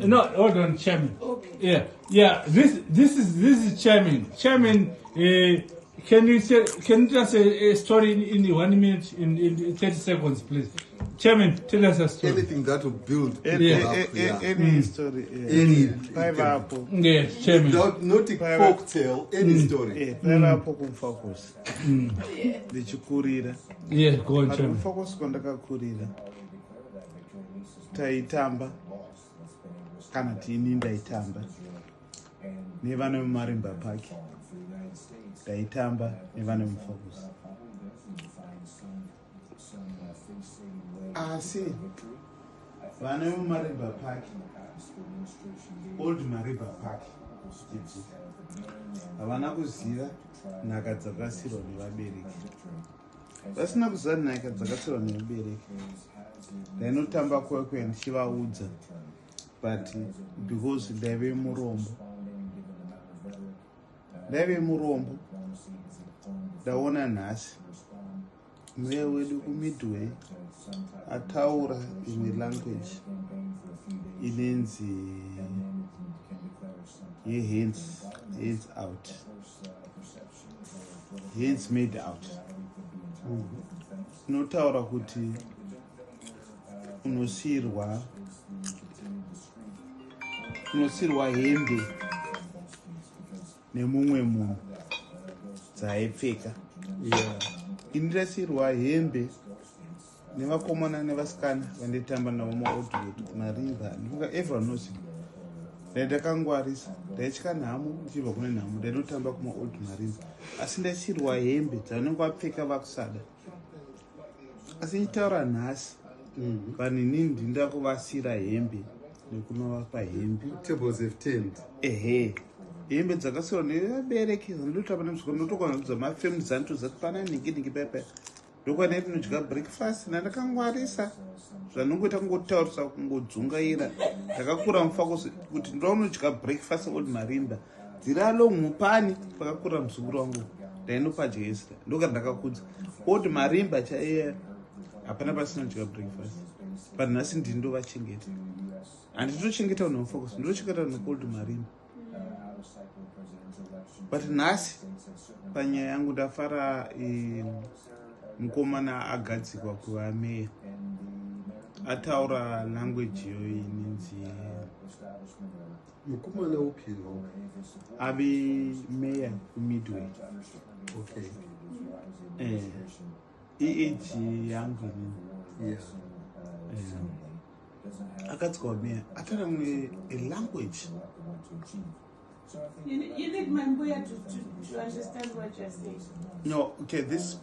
No, hold on, Chairman. Okay. Yeah. This is Chairman. Chairman, can you tell us a story in 1 minute, in 30 seconds, please? Chairman, tell us a story. Anything that will build any story. Any. Yes, Chairman. Not a folktale, any story. Mufakose. Ndichikurira. Yeah, go on, Chairman. Mufakose kwandakakurira. Taitamba. Kana tini ndaitamba. Nevana mumarimba paki. Taitamba nevana Mufakose. Asi vana vemumariba park, old mariba park, havana kuziva nhaka dzakasirwa nevabereki. Vasina kuziva nhaka dzakasirwa nevabereki. Ndainotamba kwekwe ndichivaudza, but because ndaive murombo, ndaona nhasi mweya wedu kumidway ataura imwe language inenzi hands out, hands made out. Inotaura kuti unosirwa hembe nemumwe munhu dzaaipfeka. Indirasirwa hembe nevakomana nevasikana vanditamba navo maodhwetu kumarimba. Everyone knows it. Ndakangwarisa, ndaitya nhamo ndichibva kune nhamo, ndainotamba kumaold marimba. Asi ndasirwa hembe dzavanenge vapfeka vakusada. Asi ichitaura nhasi, vanhu inini ndinda kuvasira hembe nekunovapa hembe. Tables have turned. Hembe dzakasirwa nevabereki zvandotamba nemuzvikoro. Ndotokwana kudza mafamily zantu zati pana ningi pepe. Ndokwana ndinodya breakfast ndandakangwarisa zvanongoita kungotaurisa kungodzungaira. Ndakakura Mufakose kuti ndaunodya breakfast old marimba dziralo mupani pakakura muzukuru wangu ndainopadyesira. Ndoka ndakakudza old marimba chaiye hapana pasinodya breakfast. But nhasi ndindovachengeta. Handitochengeta Mufakose, ndinochengeta neold marimba. But nhasi panyaya yangu ndafara mukomana agadzikwa kuva meya. Ataura language iyo inenzi mukomana upi? ave meya kumidway. Okay. Age yangu inini. Akadzikwa meya. Ataura a language. You need my boya to understand what you're saying. No, okay, this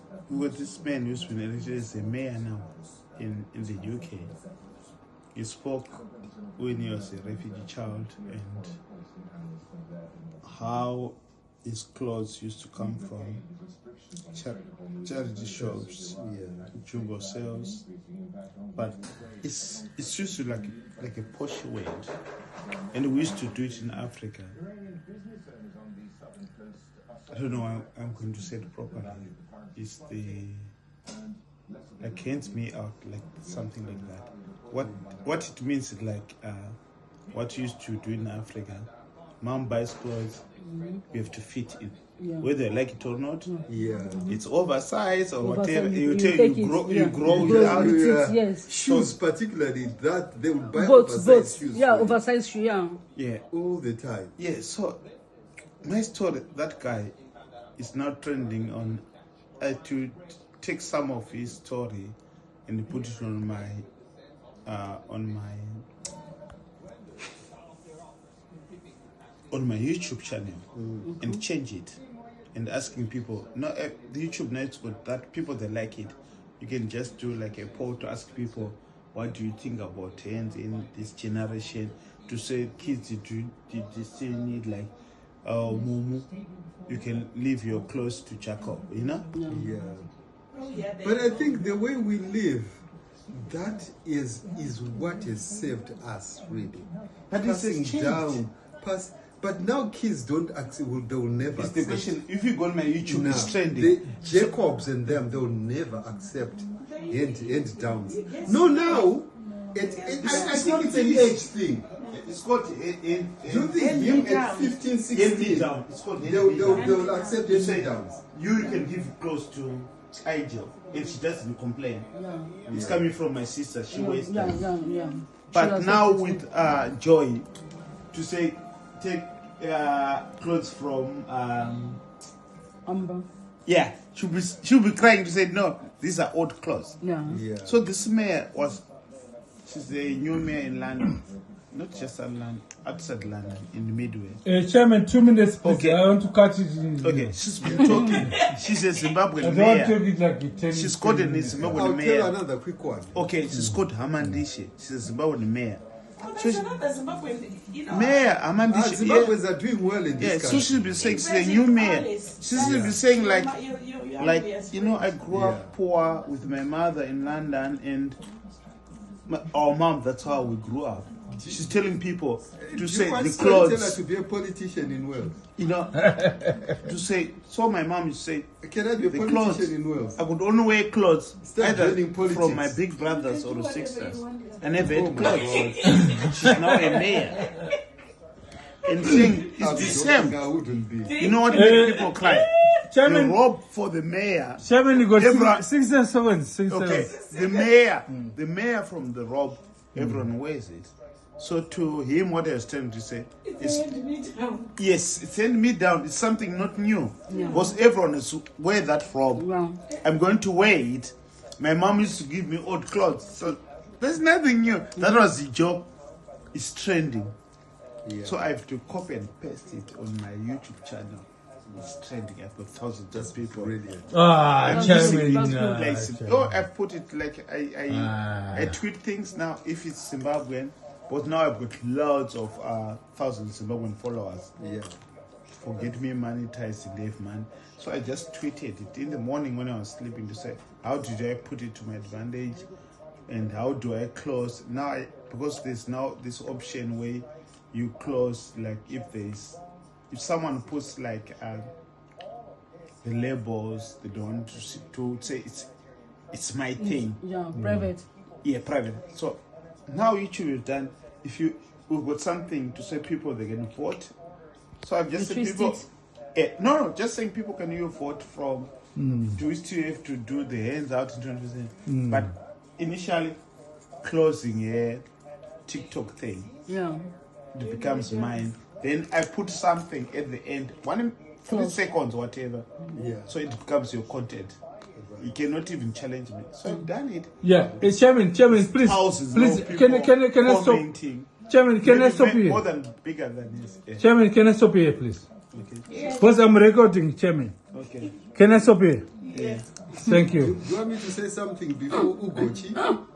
man who's been elected as a mayor now in the UK. He spoke when he was a refugee child and how his clothes used to come from charity shops, jumbo sales, but it's used to like a posh word, and we used to do it in Africa. I don't know how I'm going to say it properly. It's like hands me out, like something like that. What it means is like what you used to do in Africa. Mom buys clothes, you have to fit it. Whether you like it or not, it's oversized or whatever. You grow it out. Yes. Shoes, particularly that they would buy oversized shoes. Yeah, oversized shoe. Yeah, all the time. Yeah. So my story, that guy is now trending on. To take some of his story and put it on my YouTube channel and change it and asking people. No, the YouTube now it's good that people they like it. You can just do like a poll to ask people, what do you think about hands in this generation? To say kids, do they still need like mumu? You can leave your clothes to Jacob, you know? But I think the way we live, that is what has saved us, really. But passing it's down, but now kids don't accept. They will never. It's the question. If you go on my YouTube, now, it's trending. The Jacobs and them, they will never accept hand downs. No, now I think it's an age thing. It's called Do you think him at 15, 16, down. It's called they will accept You him say down? you can give clothes to Angel if she doesn't complain. It's coming from my sister. She wears them. Yeah. But now with Joy, to say take clothes from Amber. yeah, she'll be crying to say no, these are old clothes. Yeah. So this mayor she's the new mayor in London, not just in London, outside London, in the Midway. Chairman, 2 minutes, please. Okay. I want to cut it in. Okay, she's been talking. She's a I Zimbabwean don't want mayor. to take it like 10 She's called a 10 minutes. Zimbabwean I'll tell mayor. another quick one. Okay, she's called Hamandishe. She's a Zimbabwean mayor. Oh, there's another Zimbabwean, you know. Mayor Hamandishe. Zimbabweans are doing well in Yeah, this so country. she'll be saying she's a new mayor. She should be saying like, I grew up poor with my mother in London and our mom, that's how we grew up. She's telling people to You say once the told her clothes, to be a politician in Wales. you know, to say, so my mom used to say, Can I be a the politician clothes, in Wales? I could only wear clothes Start either joining politics. from my big brothers or sisters. I never Oh had my clothes. God. She's now a mayor. And saying it's I'm the joking, same. I wouldn't be. You know what makes people cry? The Chairman, robe for the mayor. Chairman, you got Everyone- 6 seconds. 6 Okay, seconds. the mayor from the robe, everyone wears it. So to him, what I was trying to say is, yes, it's hand me down. It's something not new. Because everyone is wear that robe. Yeah. I'm going to wear it. My mom used to give me old clothes. So there's nothing new. That was the job. It's trending. Yeah. So I have to copy and paste it on my YouTube channel. It's trending. I've got thousands of people. Brilliant. Ah, That's Chairman. good. Like, Chairman. oh, I put it like I tweet things now if it's Zimbabwean, but now I've got loads of thousands of Zimbabwean followers. Yeah. Forget me monetizing Dave man. So I just tweeted it in the morning when I was sleeping to say how did I put it to my advantage and how do I close now because there's now this option where you close like if someone puts like the labels they don't want to say it's my thing. Yeah, private. Yeah, private. So now YouTube is done. If we've got something to say people they can vote. So I've just said twist people. it. No, just saying people can you vote from. Do we still have to do the hands out in 20%? But initially, closing a TikTok thing, Yeah. it becomes mine. Then I put something at the end, 3 seconds, whatever. Yeah. So it becomes your content. You cannot even challenge me. So I've done it. Yeah, Chairman, please, Thousands please, of people can I stop? commenting. Chairman, can I stop More here? than bigger than this. Yeah. Chairman, can I stop here, please? Okay. Because I'm recording, Chairman. Okay. Can I stop here? Yeah. Thank you. Do you want me to say something before Ugochi? No.